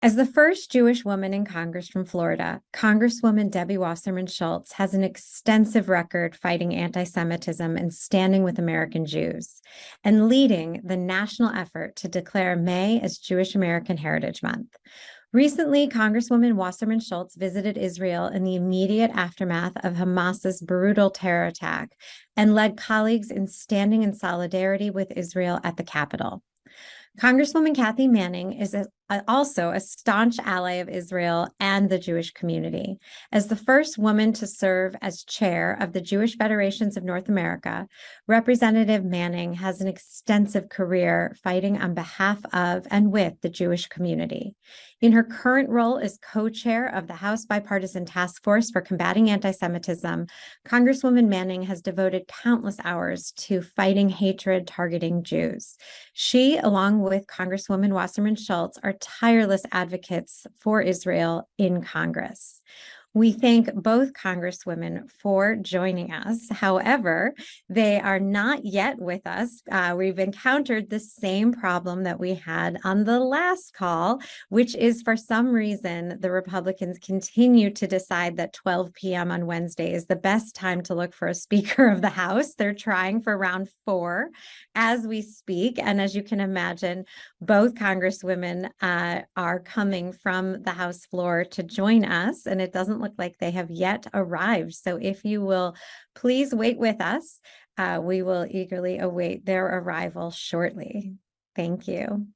As the first Jewish woman in Congress from Florida, Congresswoman Debbie Wasserman Schultz has an extensive record fighting anti-Semitism and standing with American Jews, and leading the national effort to declare May as Jewish American Heritage Month. Recently, Congresswoman Wasserman Schultz visited Israel in the immediate aftermath of Hamas's brutal terror attack and led colleagues in standing in solidarity with Israel at the Capitol. Congresswoman Kathy Manning is also a staunch ally of Israel and the Jewish community. As the first woman to serve as chair of the Jewish Federations of North America, Representative Manning has an extensive career fighting on behalf of and with the Jewish community. In her current role as co-chair of the House Bipartisan Task Force for Combating Anti-Semitism, Congresswoman Manning has devoted countless hours to fighting hatred targeting Jews. She, along with Congresswoman Wasserman Schultz, are tireless advocates for Israel in Congress. We thank both Congresswomen for joining us. However, they are not yet with us. We've encountered the same problem that we had on the last call, which is for some reason, the Republicans continue to decide that 12 p.m. on Wednesday is the best time to look for a Speaker of the House. They're trying for round 4 as we speak. And as you can imagine, both Congresswomen are coming from the House floor to join us, and it doesn't look like they have yet arrived. So if you will please wait with us, we will eagerly await their arrival shortly. Thank you.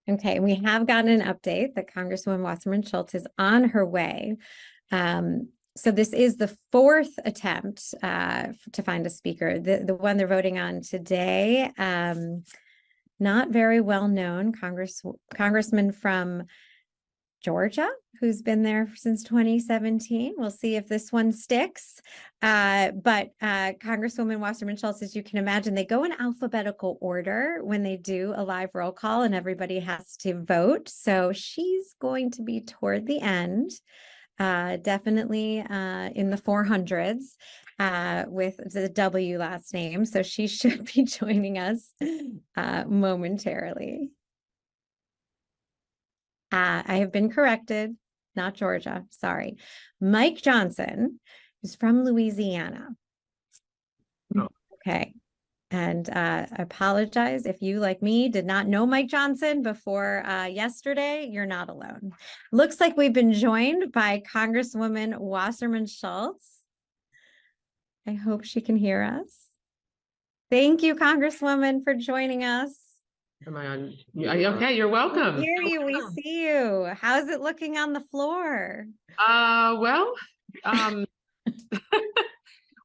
Okay, we have gotten an update that Congresswoman Wasserman Schultz is on her way. So this is the 4th attempt to find a speaker. The one they're voting on today, not very well known, congressman from Georgia, who's been there since 2017. We'll see if this one sticks. But Congresswoman Wasserman Schultz, as you can imagine, they go in alphabetical order when they do a live roll call and everybody has to vote. So she's going to be toward the end, definitely in the 400s with the W last name. So she should be joining us momentarily. I have been corrected, not Georgia, sorry. Mike Johnson is from Louisiana. No. Okay. And I apologize if you, like me, did not know Mike Johnson before yesterday. You're not alone. Looks like we've been joined by Congresswoman Wasserman Schultz. I hope she can hear us. Thank you, Congresswoman, for joining us. Am I on? Okay, you're welcome. We hear you, we see you. How's it looking on the floor? Well,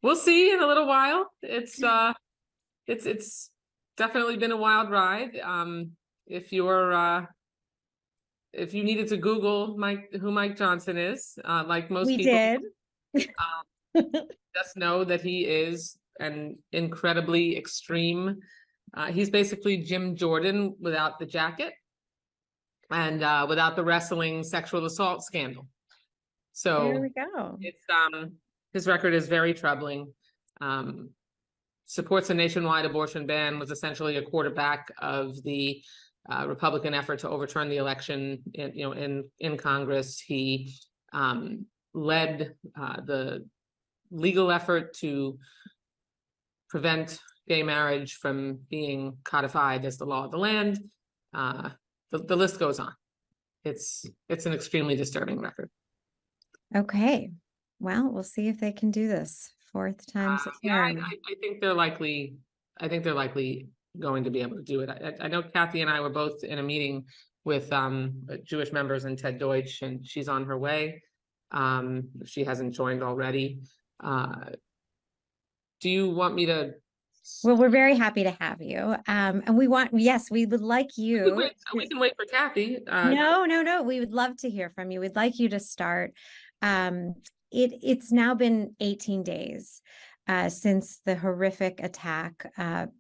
we'll see in a little while. It's definitely been a wild ride. If you needed to Google who Mike Johnson is, like most people did. Just know that he is an incredibly extreme. He's basically Jim Jordan without the jacket and without the wrestling sexual assault scandal. So there we go. It's his record is very troubling. Supports a nationwide abortion ban, was essentially a quarterback of the Republican effort to overturn the election in Congress. He led the legal effort to prevent gay marriage from being codified as the law of the land. The list goes on. It's an extremely disturbing record. Okay, well, we'll see if they can do this 4th time's a charm. Yeah, I think they're likely. I think they're likely going to be able to do it. I know Kathy and I were both in a meeting with Jewish members and Ted Deutsch, and she's on her way. If she hasn't joined already. Do you want me to? Well, we're very happy to have you. And we would like you. We can wait for Kathy. No. We would love to hear from you. We'd like you to start. It's now been 18 days since the horrific attack that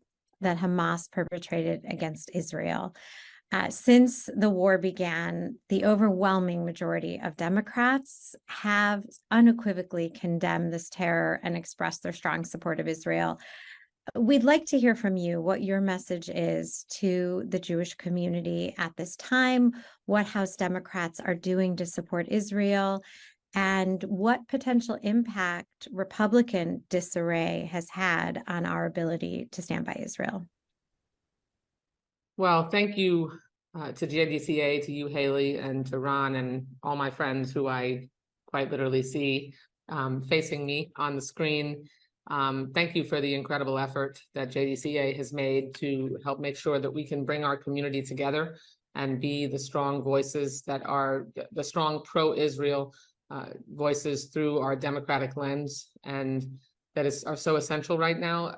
Hamas perpetrated against Israel. Since the war began, the overwhelming majority of Democrats have unequivocally condemned this terror and expressed their strong support of Israel. We'd like to hear from you what your message is to the Jewish community at this time, what House Democrats are doing to support Israel, and what potential impact Republican disarray has had on our ability to stand by Israel. Well, thank you to JDCA, to you, Haley, and to Ron, and all my friends who I quite literally see facing me on the screen. Thank you for the incredible effort that JDCA has made to help make sure that we can bring our community together and be the strong voices that are the strong pro-Israel voices through our democratic lens, and that are so essential right now.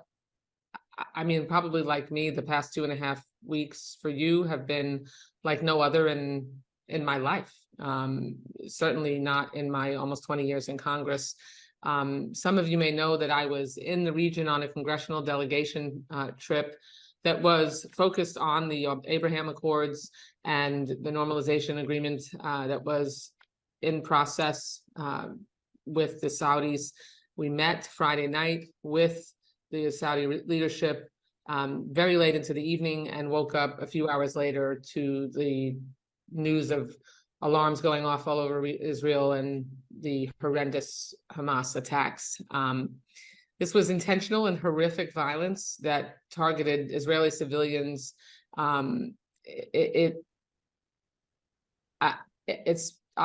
I mean, probably like me, the past 2.5 weeks for you have been like no other in my life. Certainly not in my almost 20 years in Congress. Some of you may know that I was in the region on a congressional delegation trip that was focused on the Abraham Accords and the normalization agreement that was in process with the Saudis. We met Friday night with the Saudi leadership very late into the evening and woke up a few hours later to the news of alarms going off all over Israel and the horrendous Hamas attacks. This was intentional and horrific violence that targeted Israeli civilians. I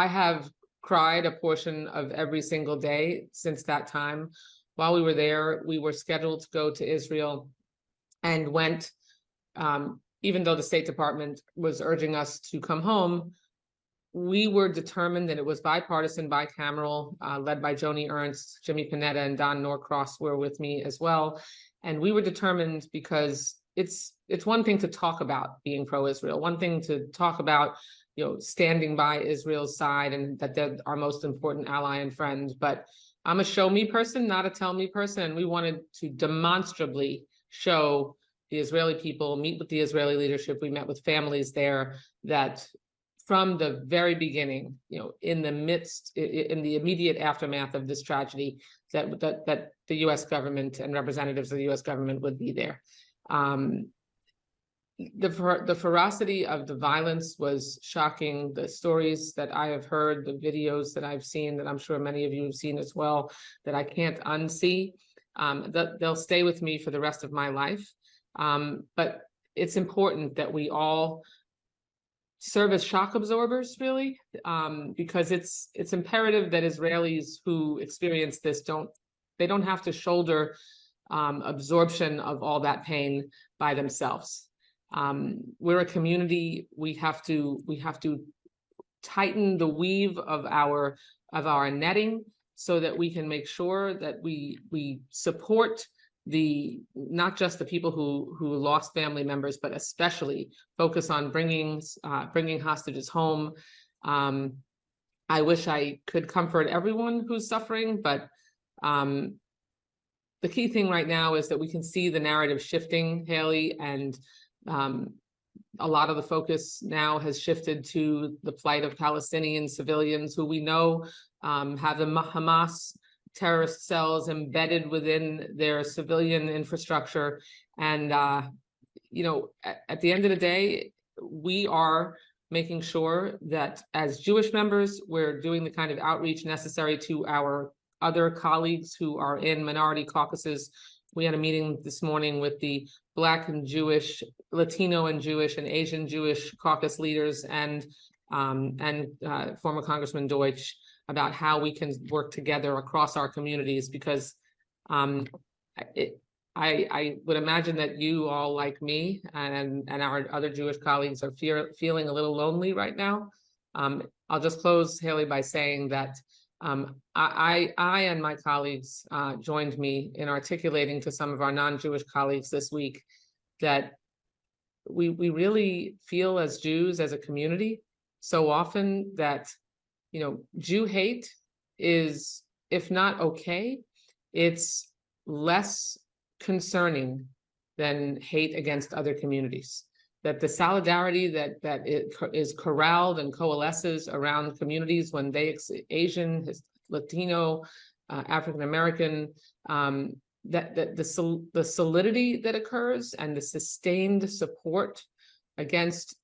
have cried a portion of every single day since that time. While we were there, we were scheduled to go to Israel and went, even though the State Department was urging us to come home, we were determined, and it was bipartisan, bicameral, led by Joni Ernst, Jimmy Panetta, and Don Norcross were with me as well. And we were determined because it's one thing to talk about being pro-Israel, one thing to talk about, standing by Israel's side and that they're our most important ally and friend. But I'm a show me person, not a tell me person. And we wanted to demonstrably show the Israeli people, meet with the Israeli leadership. We met with families there that from the very beginning, in the immediate aftermath of this tragedy, that the U.S. government and representatives of the U.S. government would be there. The ferocity of the violence was shocking. The stories that I have heard, the videos that I've seen, that I'm sure many of you have seen as well, that I can't unsee, they'll stay with me for the rest of my life. But it's important that we all serve as shock absorbers, really, because it's imperative that Israelis who experience this don't have to shoulder absorption of all that pain by themselves. We're a community. We have to tighten the weave of our netting so that we can make sure that we support not just the people who lost family members, but especially focus on bringing hostages home. I wish I could comfort everyone who's suffering, but the key thing right now is that we can see the narrative shifting, Haley, and a lot of the focus now has shifted to the plight of Palestinian civilians who we know have the Hamas terrorist cells embedded within their civilian infrastructure. And, at the end of the day, we are making sure that as Jewish members, we're doing the kind of outreach necessary to our other colleagues who are in minority caucuses. We had a meeting this morning with the Black and Jewish, Latino and Jewish, and Asian Jewish caucus leaders and former Congressman Deutsch about how we can work together across our communities, because I would imagine that you all, like me and our other Jewish colleagues, are feeling a little lonely right now. I'll just close, Haley, by saying that I and my colleagues joined me in articulating to some of our non-Jewish colleagues this week that we really feel as Jews, as a community, so often that Jew hate is, if not okay, it's less concerning than hate against other communities. that the solidarity that it is corralled and coalesces around communities when they, Asian, Latino, African American, that the solidity that occurs and the sustained support against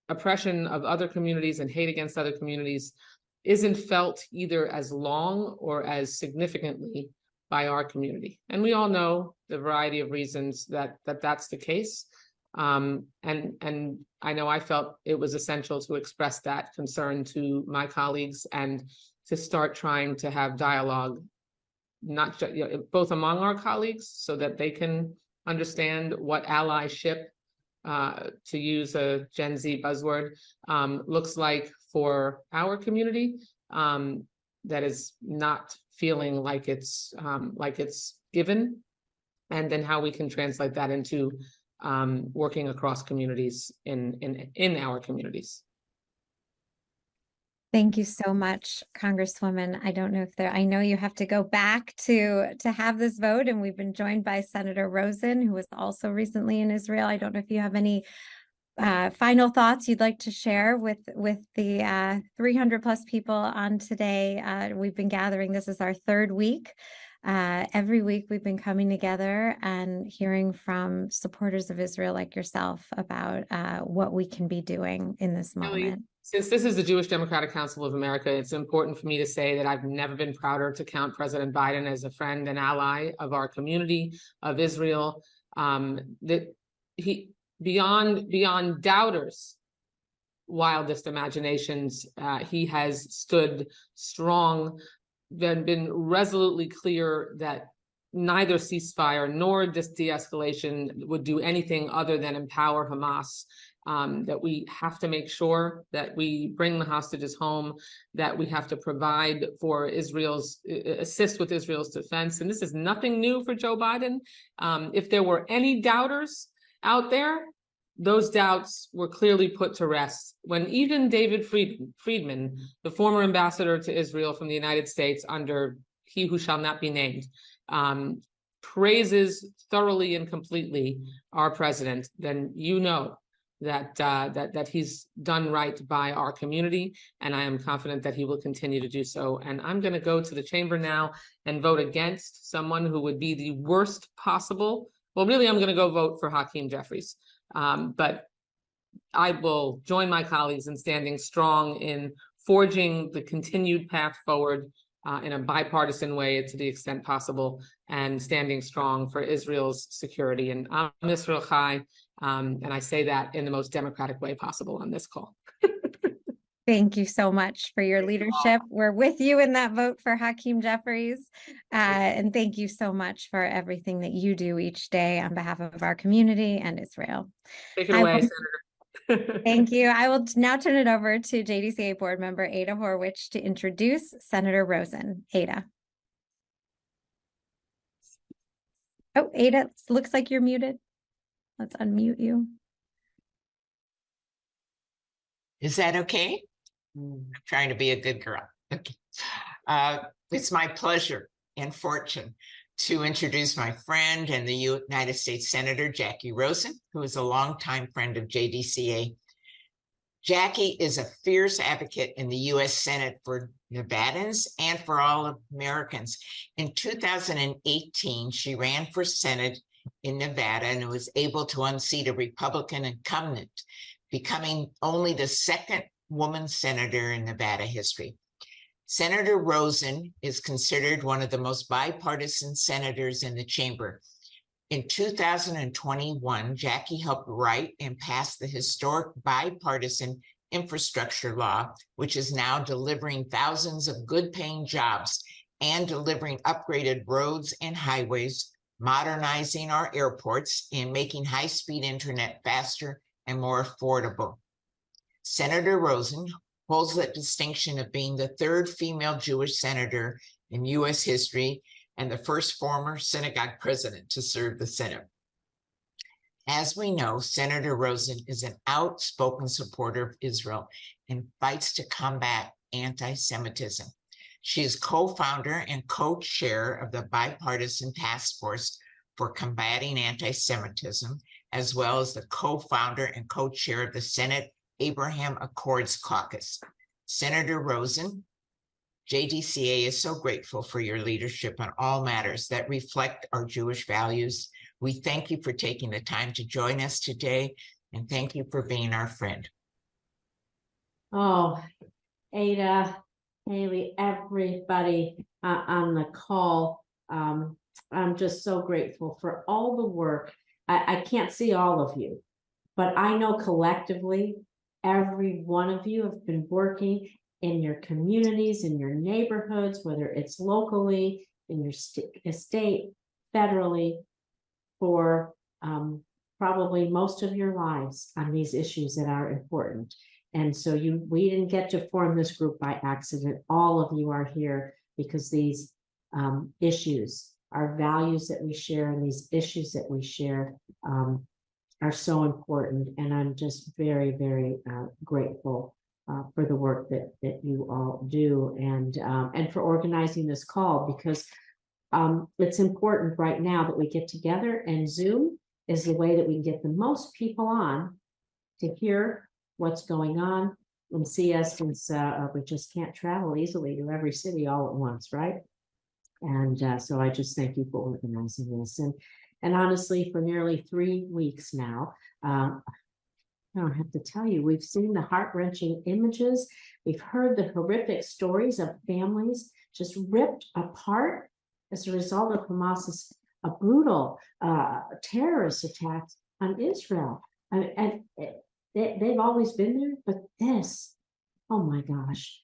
oppression of other communities and hate against other communities isn't felt either as long or as significantly by our community. And we all know the variety of reasons that's the case. And I know I felt it was essential to express that concern to my colleagues and to start trying to have dialogue, not just, both among our colleagues so that they can understand what allyship, to use a Gen Z buzzword, looks like for our community, that is not feeling like it's given, and then how we can translate that into working across communities in our communities. Thank you so much, Congresswoman. I don't know if I know you have to go back to have this vote, and we've been joined by Senator Rosen, who was also recently in Israel. I don't know if you have any final thoughts you'd like to share with the 300 plus people on today. We've been gathering. This is our third week. Every week we've been coming together and hearing from supporters of Israel like yourself about what we can be doing in this moment. Since this is the Jewish Democratic Council of America, it's important for me to say that I've never been prouder to count President Biden as a friend and ally of our community, of Israel. That he, beyond doubters' wildest imaginations, he has stood strong, been resolutely clear that neither ceasefire nor this de-escalation would do anything other than empower Hamas. That we have to make sure that we bring the hostages home, that we have to provide for assist with Israel's defense. And this is nothing new for Joe Biden. If there were any doubters out there, those doubts were clearly put to rest when even David Friedman, the former ambassador to Israel from the United States under he who shall not be named, praises thoroughly and completely our president, then you know that he's done right by our community, and I am confident that he will continue to do so. And I'm going to go to the chamber now and vote against someone who would be the worst possible. Well, really, I'm going to go vote for Hakeem Jeffries, but I will join my colleagues in standing strong in forging the continued path forward in a bipartisan way to the extent possible, and standing strong for Israel's security. And I'm Israel Chai. And I say that in the most democratic way possible on this call. Thank you so much for your leadership. We're with you in that vote for Hakeem Jeffries. And thank you so much for everything that you do each day on behalf of our community and Israel. Take it away, Senator. Thank you. I will now turn it over to JDCA board member Ada Horwich to introduce Senator Rosen. Ada. Oh, Ada, looks like you're muted. Let's unmute you. Is that okay? I'm trying to be a good girl. Okay. It's my pleasure and fortune to introduce my friend and the United States Senator, Jacky Rosen, who is a longtime friend of JDCA. Jacky is a fierce advocate in the U.S. Senate for Nevadans and for all Americans. In 2018, she ran for Senate in Nevada and was able to unseat a Republican incumbent, becoming only the second woman senator in Nevada history. Senator Rosen is considered one of the most bipartisan senators in the chamber. In 2021, Jacky helped write and pass the historic bipartisan infrastructure law, which is now delivering thousands of good-paying jobs and delivering upgraded roads and highways, modernizing our airports, and making high-speed internet faster and more affordable. Senator Rosen holds that distinction of being the third female Jewish senator in U.S. history and the first former synagogue president to serve the Senate. As we know, Senator Rosen is an outspoken supporter of Israel and fights to combat anti-Semitism. She is co-founder and co-chair of the Bipartisan Task Force for Combating Anti-Semitism as well as the co-founder and co-chair of the Senate Abraham Accords Caucus. Senator Rosen, JDCA is so grateful for your leadership on all matters that reflect our Jewish values. We thank you for taking the time to join us today, and thank you for being our friend. Oh, Ada, Haley, everybody on the call. I'm just so grateful for all the work. I can't see all of you, but I know collectively, every one of you have been working in your communities, in your neighborhoods, whether it's locally, in your state, federally, for probably most of your lives on these issues that are important. And so we didn't get to form this group by accident. All of you are here because these issues, our values that we share, and these issues that we share are so important. And I'm just very, very grateful for the work that you all do, and for organizing this call, because it's important right now that we get together, and Zoom is the way that we can get the most people on to hear what's going on and see us, since we just can't travel easily to every city all at once, right? And so I just thank you for organizing this. And honestly, for nearly 3 weeks now, I don't have to tell you, we've seen the heart-wrenching images. We've heard the horrific stories of families just ripped apart as a result of Hamas's brutal terrorist attacks on Israel. And they've always been there, but this, oh my gosh,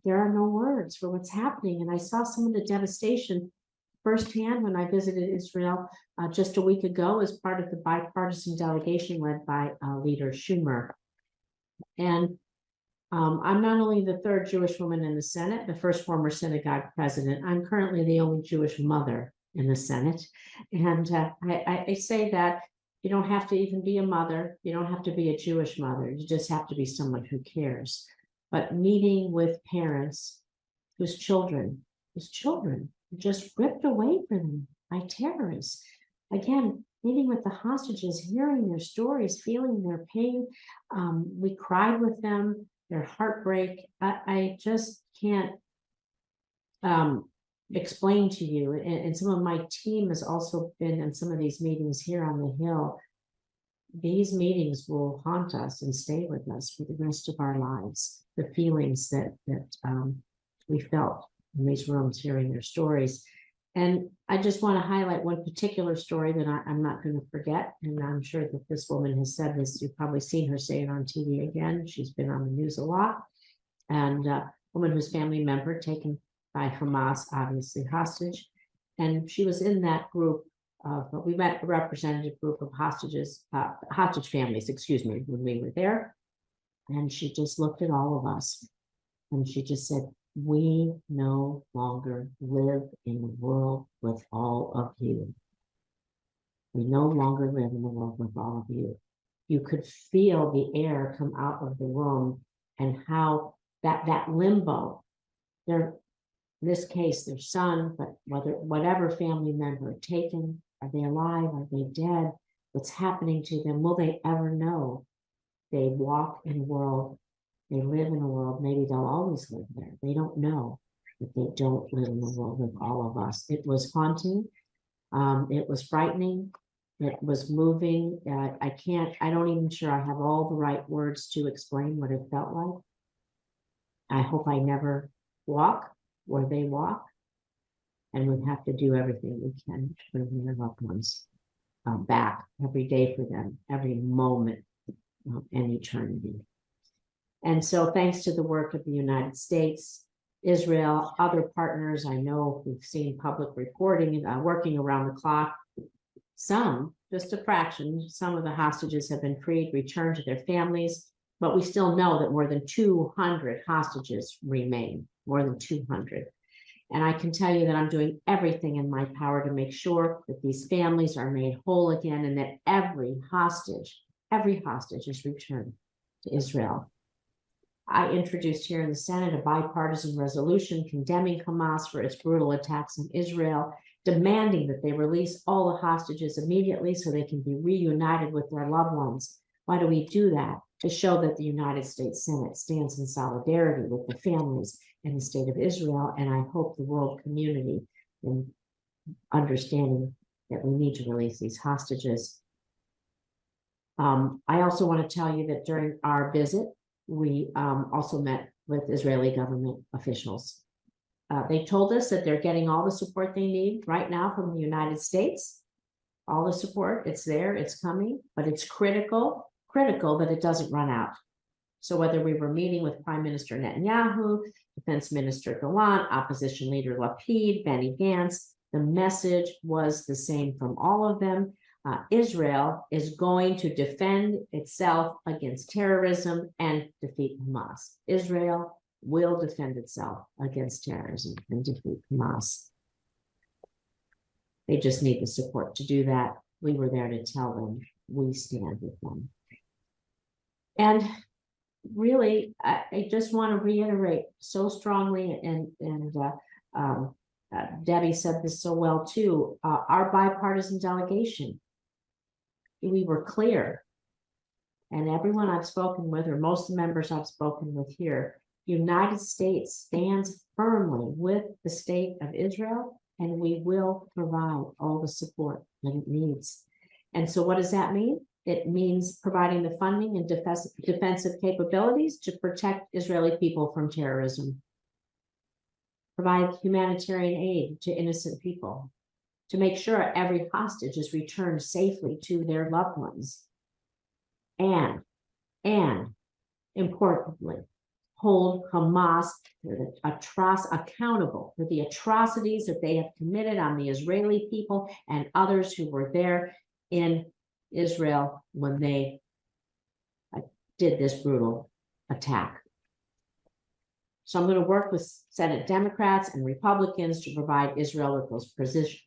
there are no words for what's happening. And I saw some of the devastation firsthand when I visited Israel just a week ago as part of the bipartisan delegation led by Leader Schumer. And I'm not only the third Jewish woman in the Senate, the first former synagogue president, I'm currently the only Jewish mother in the Senate. And I say that you don't have to even be a mother. You don't have to be a Jewish mother. You just have to be someone who cares. But meeting with parents whose children just ripped away from them by terrorists. Again, meeting with the hostages, hearing their stories, feeling their pain. We cried with them, their heartbreak. I just can't explain to you. And some of my team has also been in some of these meetings here on the Hill. These meetings will haunt us and stay with us for the rest of our lives. The feelings that we felt in these rooms, hearing their stories. And I just want to highlight one particular story that I'm not going to forget. And I'm sure that this woman has said this. You've probably seen her say it on TV again. She's been on the news a lot. And a woman whose family member taken by Hamas, obviously hostage. And she was in that group of, we met a representative group of hostages, hostage families, excuse me, when we were there. And she just looked at all of us and she just said, we no longer live in the world with all of you. We no longer live in the world with all of you. You could feel the air come out of the room, and how that limbo, in this case, their son, but whatever family member taken, are they alive? Are they dead? What's happening to them? Will they ever know? They walk in a world, they live in a world, maybe they'll always live there. They don't know that they don't live in the world with all of us. It was haunting. It was frightening. It was moving. I don't even sure I have all the right words to explain what it felt like. I hope I never walk where they walk, and we have to do everything we can to bring their loved ones back every day for them, every moment and eternity. And so thanks to the work of the United States, Israel, other partners, I know we've seen public reporting, working around the clock. Some, just a fraction, some of the hostages have been freed, returned to their families, but we still know that more than 200 hostages remain, more than 200. And I can tell you that I'm doing everything in my power to make sure that these families are made whole again, and that every hostage is returned to Israel. I introduced here in the Senate a bipartisan resolution condemning Hamas for its brutal attacks on Israel demanding that they release all the hostages immediately so they can be reunited with their loved ones. Why do we do that? To show that the United States Senate stands in solidarity with the families in the state of Israel, and I hope the world community in understanding that we need to release these hostages. I also want to tell you that during our visit, we also met with Israeli government officials. They told us that they're getting all the support they need right now from the United States. All the support, it's there, it's coming, but it's critical that it doesn't run out. So whether we were meeting with Prime Minister Netanyahu, Defense Minister Gallant, Opposition Leader Lapid, Benny Gantz, the message was the same from all of them. Israel is going to defend itself against terrorism and defeat Hamas. Israel will defend itself against terrorism and defeat Hamas. They just need the support to do that. We were there to tell them we stand with them. And really, I just want to reiterate so strongly, and Debbie said this so well too, our bipartisan delegation, we were clear, and everyone I've spoken with, or most members I've spoken with here, United States stands firmly with the state of Israel, and we will provide all the support that it needs. And so what does that mean? It means providing the funding and defensive capabilities to protect Israeli people from terrorism, provide humanitarian aid to innocent people, to make sure every hostage is returned safely to their loved ones, and importantly, hold Hamas accountable for the atrocities that they have committed on the Israeli people and others who were there in Israel when they did this brutal attack. So I'm going to work with Senate Democrats and Republicans to provide Israel with those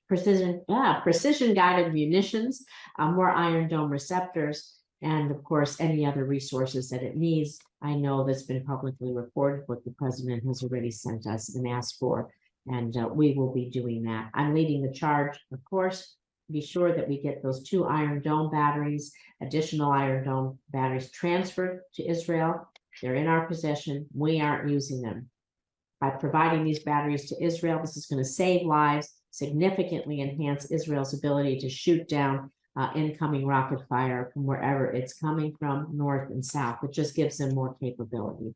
precision-guided munitions, more Iron Dome receptors, and of course, any other resources that it needs. I know that's been publicly reported what the president has already sent us and asked for, and we will be doing that. I'm leading the charge, of course. Be sure that we get those 2 Iron Dome batteries, additional Iron Dome batteries transferred to Israel. They're in our possession. We aren't using them. By providing these batteries to Israel, this is going to save lives, significantly enhance Israel's ability to shoot down incoming rocket fire from wherever it's coming from, north and south. It just gives them more capability.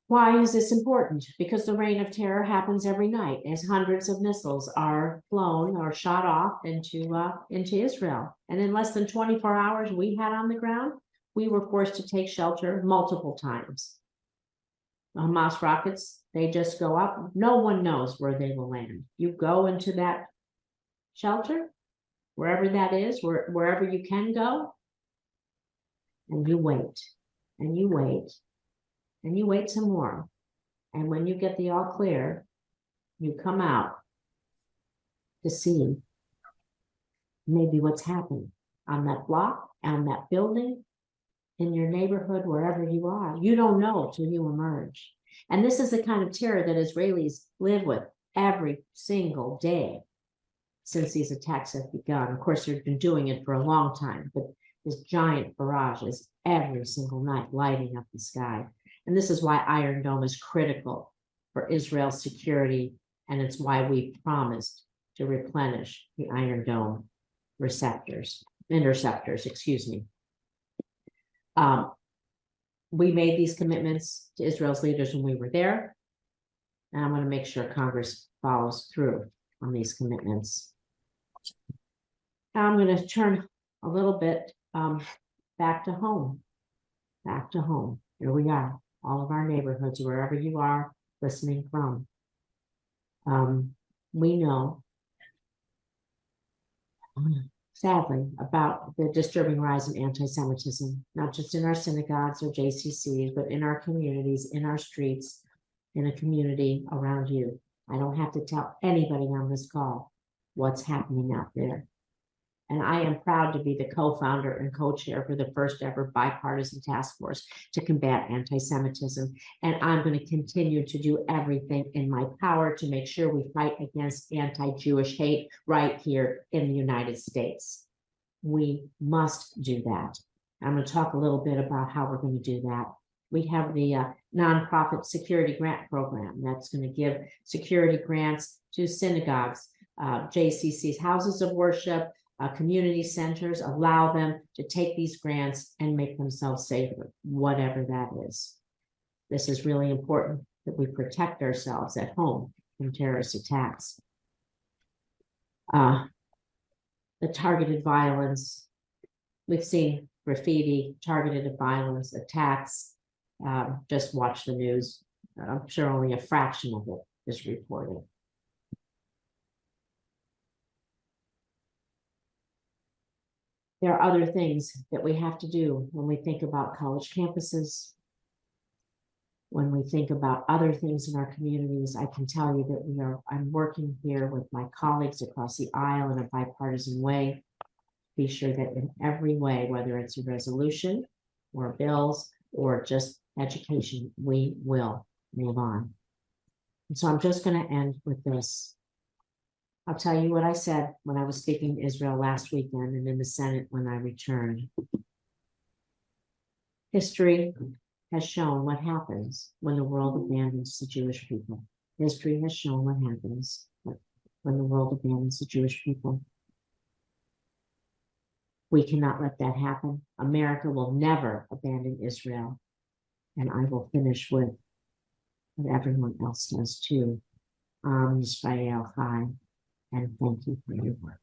Why is this important? Because the reign of terror happens every night as hundreds of missiles are flown or shot off into Israel. And in less than 24 hours we had on the ground, we were forced to take shelter multiple times. The Hamas rockets, they just go up. No one knows where they will land. You go into that shelter, wherever that is, wherever you can go, and you wait, and you wait, and you wait some more. And when you get the all clear, you come out to see maybe what's happened on that block, on that building, in your neighborhood, wherever you are. You don't know till you emerge. And this is the kind of terror that Israelis live with every single day since these attacks have begun. Of course, they've been doing it for a long time, but this giant barrage is every single night lighting up the sky. And this is why Iron Dome is critical for Israel's security, and it's why we promised to replenish the Iron Dome interceptors, excuse me. We made these commitments to Israel's leaders when we were there, and I'm going to make sure Congress follows through on these commitments. Now I'm going to turn a little bit back to home. Back to home. Here we are, all of our neighborhoods, wherever you are listening from. We know, sadly, about the disturbing rise in anti-Semitism, not just in our synagogues or JCCs, but in our communities, in our streets, in a community around you. I don't have to tell anybody on this call what's happening out there. And I am proud to be the co-founder and co-chair for the first ever bipartisan task force to combat anti-Semitism. And I'm going to continue to do everything in my power to make sure we fight against anti-Jewish hate right here in the United States. We must do that. I'm going to talk a little bit about how we're going to do that. We have the nonprofit security grant program that's going to give security grants to synagogues, JCC's houses of worship, community centers, allow them to take these grants and make themselves safer, whatever that is. This is really important that we protect ourselves at home from terrorist attacks. The targeted violence, we've seen graffiti, targeted violence, attacks. Just watch the news. I'm sure only a fraction of it is reported. There are other things that we have to do when we think about college campuses, when we think about other things in our communities. I can tell you that I'm working here with my colleagues across the aisle in a bipartisan way. Be sure that in every way, whether it's a resolution or bills or just education, we will move on. And so I'm just going to end with this. I'll tell you what I said when I was speaking to Israel last weekend and in the Senate when I returned. History has shown what happens when the world abandons the Jewish people. History has shown what happens when the world abandons the Jewish people. We cannot let that happen. America will never abandon Israel. And I will finish with what everyone else does too. Yisrael Chai, and thank you for your work.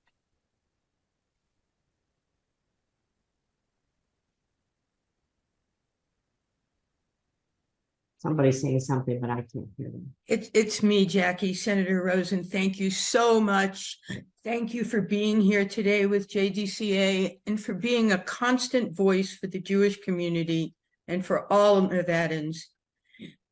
Somebody's saying something, but I can't hear them. It's me, Jacky. Senator Rosen, thank you so much. Thank you for being here today with JDCA and for being a constant voice for the Jewish community and for all Nevadans.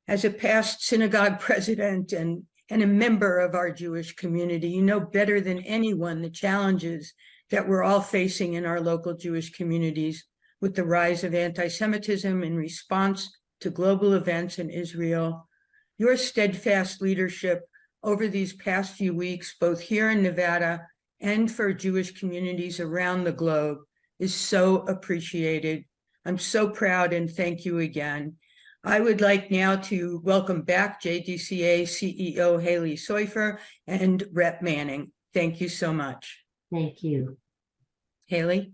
As a past synagogue president and a member of our Jewish community, you know better than anyone the challenges that we're all facing in our local Jewish communities with the rise of anti-Semitism in response to global events in Israel. Your steadfast leadership over these past few weeks, both here in Nevada and for Jewish communities around the globe, is so appreciated. I'm so proud and thank you again. I would like now to welcome back JDCA CEO Haley Seufer and Rep Manning. Thank you so much. Thank you. Haley?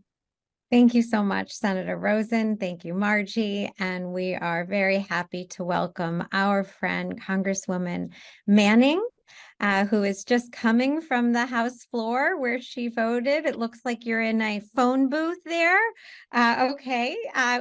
Thank you so much, Senator Rosen. Thank you, Margie. And we are very happy to welcome our friend, Congresswoman Manning, who is just coming from the House floor where she voted. It looks like you're in a phone booth there. Okay,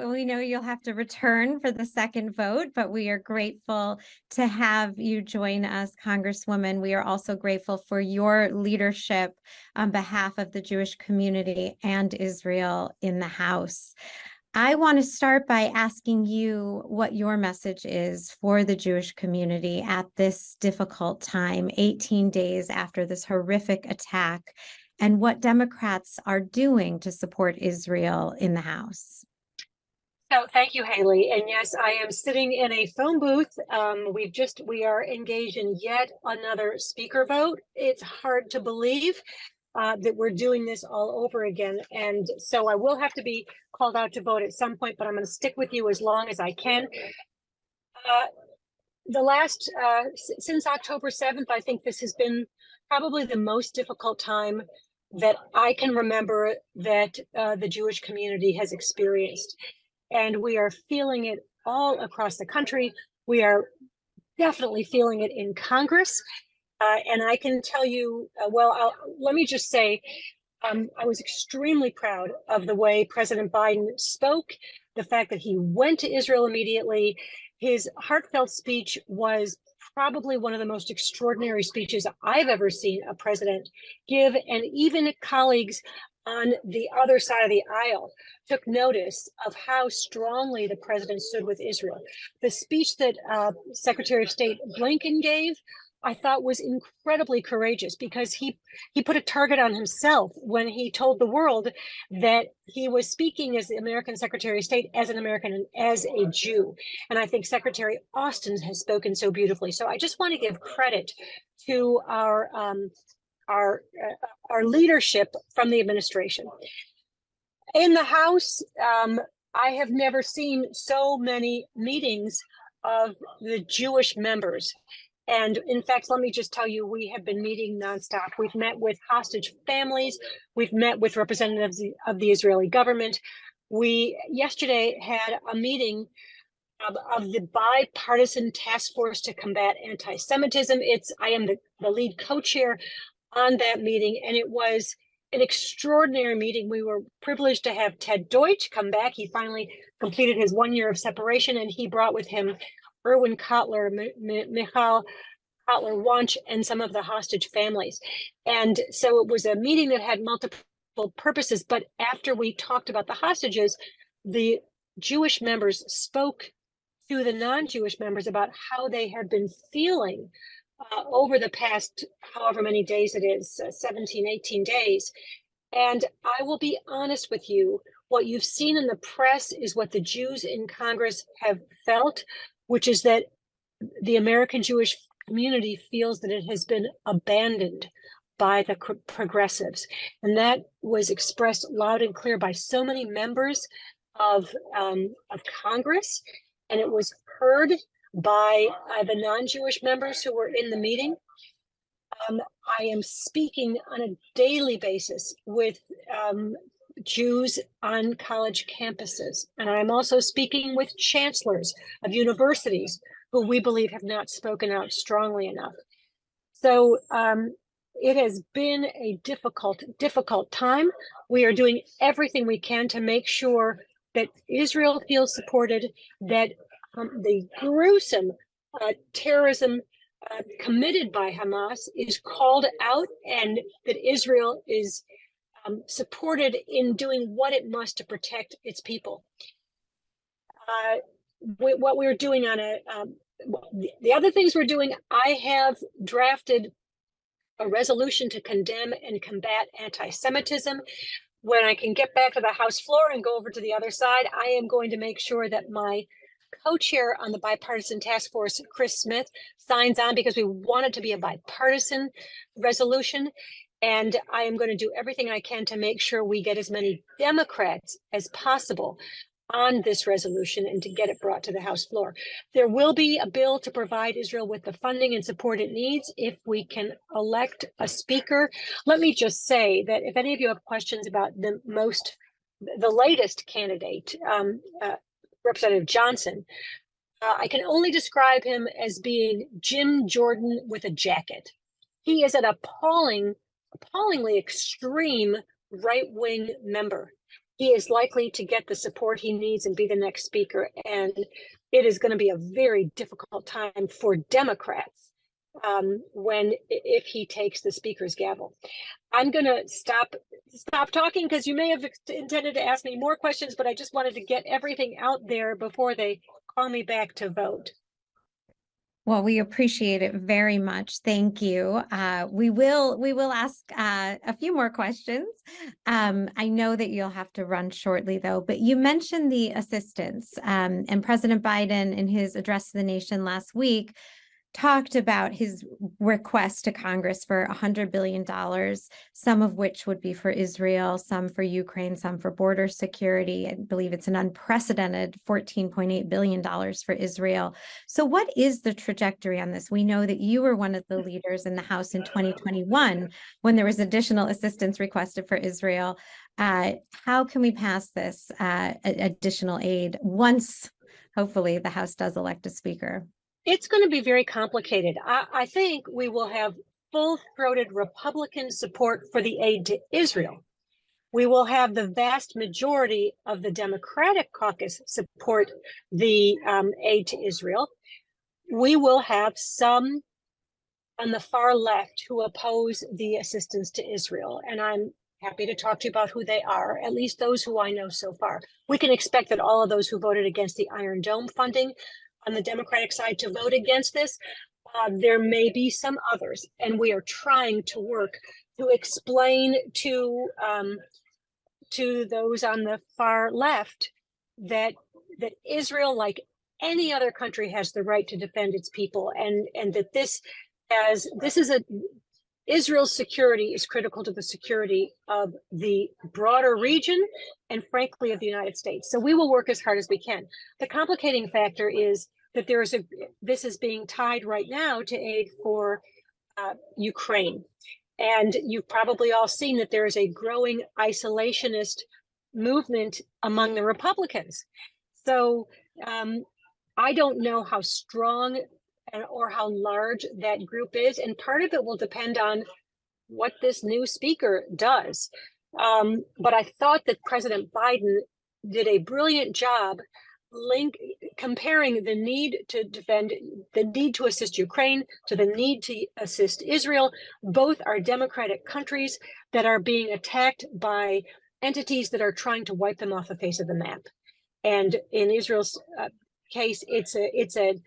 we know you'll have to return for the second vote, but we are grateful to have you join us, Congresswoman. We are also grateful for your leadership on behalf of the Jewish community and Israel in the House. I want to start by asking you what your message is for the Jewish community at this difficult time, 18 days after this horrific attack, and what Democrats are doing to support Israel in the House. So thank you, Haley. And yes, I am sitting in a phone booth. We are engaged in yet another speaker vote. It's hard to believe that we're doing this all over again. And so I will have to be called out to vote at some point, but I'm going to stick with you as long as I can. Since October 7th, I think this has been probably the most difficult time that I can remember that the Jewish community has experienced. And we are feeling it all across the country. We are definitely feeling it in Congress. And I can tell you, let me just say, I was extremely proud of the way President Biden spoke, the fact that he went to Israel immediately. His heartfelt speech was probably one of the most extraordinary speeches I've ever seen a president give, and even colleagues on the other side of the aisle took notice of how strongly the president stood with Israel. The speech that Secretary of State Blinken gave I thought was incredibly courageous, because he put a target on himself when he told the world that he was speaking as the American Secretary of State, as an American and as a Jew. And I think Secretary Austin has spoken so beautifully. So I just want to give credit to our leadership from the administration. In the House, I have never seen so many meetings of the Jewish members. And in fact, let me just tell you, we have been meeting nonstop. We've met with hostage families. We've met with representatives of the Israeli government. We yesterday had a meeting of the bipartisan task force to combat anti-Semitism. I am the lead co-chair on that meeting, and it was an extraordinary meeting. We were privileged to have Ted Deutsch come back. He finally completed his 1 year of separation, and he brought with him Erwin Kotler, Michal Kotler-Wunsch, and some of the hostage families. And so it was a meeting that had multiple purposes. But after we talked about the hostages, the Jewish members spoke to the non-Jewish members about how they have been feeling over the past however many days it is, 17, 18 days. And I will be honest with you, what you've seen in the press is what the Jews in Congress have felt, which is that the American Jewish community feels that it has been abandoned by the progressives. And that was expressed loud and clear by so many members of Congress, and it was heard by the non-Jewish members who were in the meeting. I am speaking on a daily basis with Jews on college campuses, and I'm also speaking with chancellors of universities who we believe have not spoken out strongly enough. So it has been a difficult time. We are doing everything we can to make sure that Israel feels supported, that the gruesome terrorism committed by Hamas is called out, and that Israel is supported in doing what it must to protect its people. What we're doing on the other things we're doing, I have drafted a resolution to condemn and combat anti-Semitism. When I can get back to the House floor and go over to the other side, I am going to make sure that my co-chair on the bipartisan task force, Chris Smith, signs on, because we want it to be a bipartisan resolution. And I am going to do everything I can to make sure we get as many Democrats as possible on this resolution and to get it brought to the House floor. There will be a bill to provide Israel with the funding and support it needs if we can elect a speaker. Let me just say that if any of you have questions about the latest candidate, Representative Johnson, I can only describe him as being Jim Jordan with a jacket. He is an appallingly extreme right-wing member. He is likely to get the support he needs and be the next speaker. And it is going to be a very difficult time for Democrats if he takes the speaker's gavel. I'm going to stop talking, because you may have intended to ask me more questions, but I just wanted to get everything out there before they call me back to vote. Well, we appreciate it very much. Thank you. We will ask a few more questions. I know that you'll have to run shortly, though, but you mentioned the assistance, and President Biden, in his address to the nation last week, talked about his request to Congress for $100 billion, some of which would be for Israel, some for Ukraine, some for border security. I believe it's an unprecedented $14.8 billion for Israel. So what is the trajectory on this? We know that you were one of the leaders in the House in 2021 when there was additional assistance requested for Israel. How can we pass this additional aid once, hopefully, the House does elect a speaker? It's going to be very complicated. I think we will have full-throated Republican support for the aid to Israel. We will have the vast majority of the Democratic caucus support the aid to Israel. We will have some on the far left who oppose the assistance to Israel. And I'm happy to talk to you about who they are, at least those who I know so far. We can expect that all of those who voted against the Iron Dome funding on the Democratic side to vote against this. There may be some others, and we are trying to work to explain to those on the far left that Israel, like any other country, has the right to defend its people, and that Israel's security is critical to the security of the broader region and, frankly, of the United States. So we will work as hard as we can. The complicating factor is that this is being tied right now to aid for Ukraine. And you've probably all seen that there is a growing isolationist movement among the Republicans. So I don't know how strong or how large that group is. And part of it will depend on what this new speaker does. But I thought that President Biden did a brilliant job comparing the need to defend, the need to assist Ukraine to the need to assist Israel. Both are democratic countries that are being attacked by entities that are trying to wipe them off the face of the map. And in Israel's case, it's a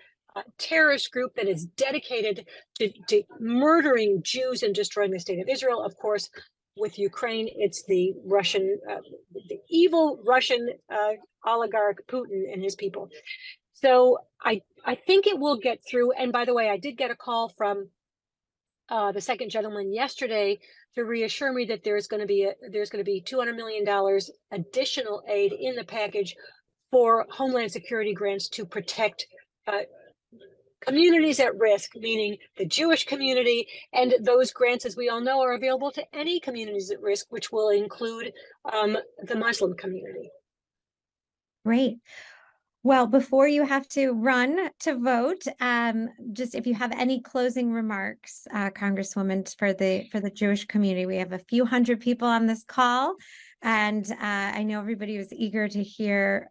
terrorist group that is dedicated to murdering Jews and destroying the state of Israel. Of course, with Ukraine, it's the evil Russian oligarch Putin and his people. So I think it will get through. And by the way, I did get a call from the second gentleman yesterday to reassure me that there's going to be $200 million additional aid in the package for Homeland Security grants to protect communities at risk, meaning the Jewish community, and those grants, as we all know, are available to any communities at risk, which will include the Muslim community. Great. Well, before you have to run to vote, just if you have any closing remarks, Congresswoman, for the Jewish community. We have a few hundred people on this call, and I know everybody was eager to hear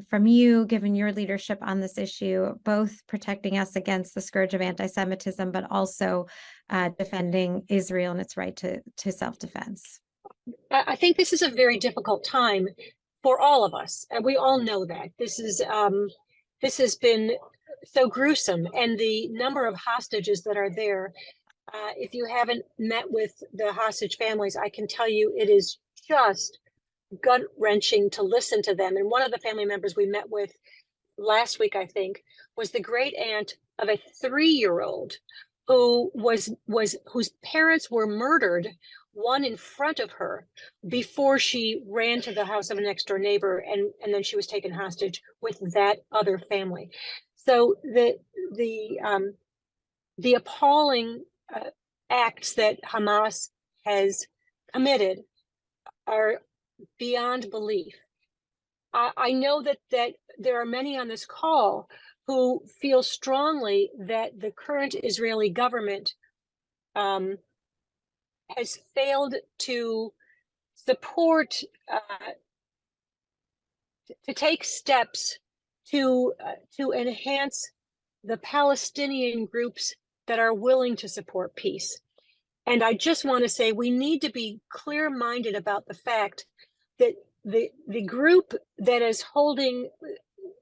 from you, given your leadership on this issue, both protecting us against the scourge of anti-Semitism, but also defending Israel and its right to self-defense. I think this is a very difficult time for all of us, and we all know that this has been so gruesome, and the number of hostages that are there. If you haven't met with the hostage families, I can tell you it is just gut-wrenching to listen to them. And one of the family members we met with last week, I think, was the great aunt of a 3-year-old whose parents were murdered, one in front of her, before she ran to the house of a next door neighbor, and then she was taken hostage with that other family. So the appalling acts that Hamas has committed are beyond belief. I know that there are many on this call who feel strongly that the current Israeli government has failed to support, to take steps to enhance the Palestinian groups that are willing to support peace. And I just want to say we need to be clear-minded about the fact that the group that is holding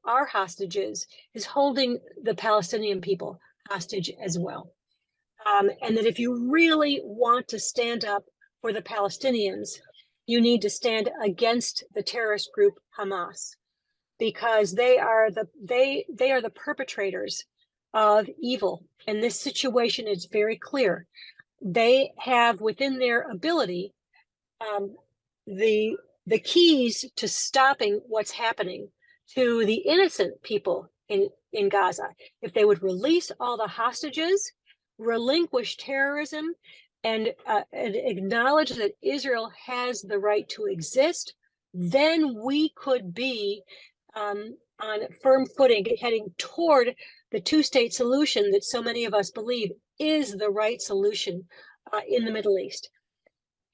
our hostages is holding the Palestinian people hostage as well. And that if you really want to stand up for the Palestinians, you need to stand against the terrorist group Hamas, because they are the perpetrators of evil. And this situation is very clear. They have within their ability the keys to stopping what's happening to the innocent people in Gaza. If they would release all the hostages, relinquish terrorism, and acknowledge that Israel has the right to exist, then we could be on firm footing, heading toward the two-state solution that so many of us believe is the right solution in the Middle East.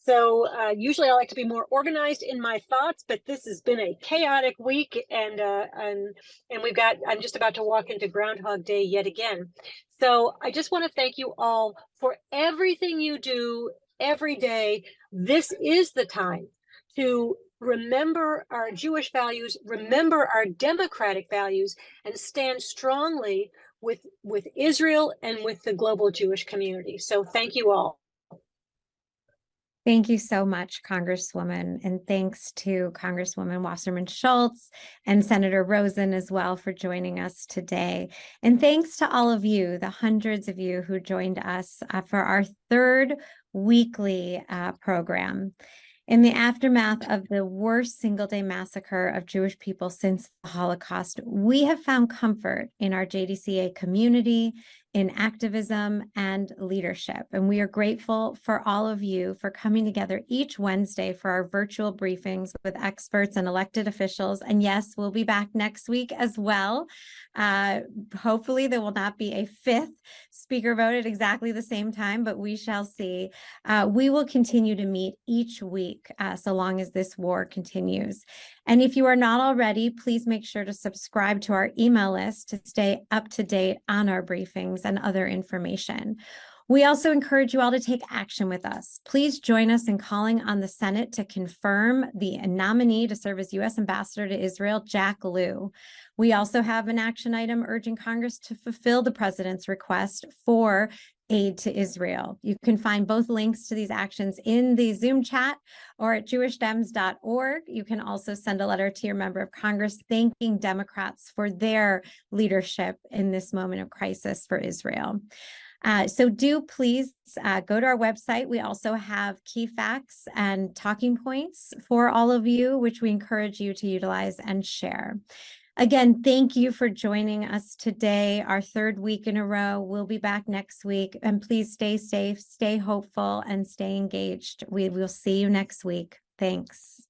So usually I like to be more organized in my thoughts, but this has been a chaotic week, and I'm just about to walk into Groundhog Day yet again. So I just want to thank you all for everything you do every day. This is the time to remember our Jewish values, remember our democratic values, and stand strongly with Israel and with the global Jewish community. So thank you all. Thank you so much, Congresswoman, and thanks to Congresswoman Wasserman Schultz and Senator Rosen as well for joining us today. And thanks to all of you, the hundreds of you who joined us for our third weekly program. In the aftermath of the worst single-day massacre of Jewish people since the Holocaust, we have found comfort in our JDCA community, in activism and leadership. And we are grateful for all of you for coming together each Wednesday for our virtual briefings with experts and elected officials. And yes, we'll be back next week as well. Hopefully there will not be a fifth speaker vote at exactly the same time, but we shall see. We will continue to meet each week so long as this war continues. And if you are not already, please make sure to subscribe to our email list to stay up to date on our briefings and other information. We also encourage you all to take action with us. Please join us in calling on the Senate to confirm the nominee to serve as U.S. Ambassador to Israel, Jack Lew. We also have an action item urging Congress to fulfill the president's request for aid to Israel. You can find both links to these actions in the Zoom chat or at jewishdems.org. You can also send a letter to your member of Congress thanking Democrats for their leadership in this moment of crisis for Israel. So do please go to our website. We also have key facts and talking points for all of you, which we encourage you to utilize and share. Again, thank you for joining us today, our third week in a row. We'll be back next week, and please stay safe, stay hopeful, and stay engaged. We will see you next week. Thanks.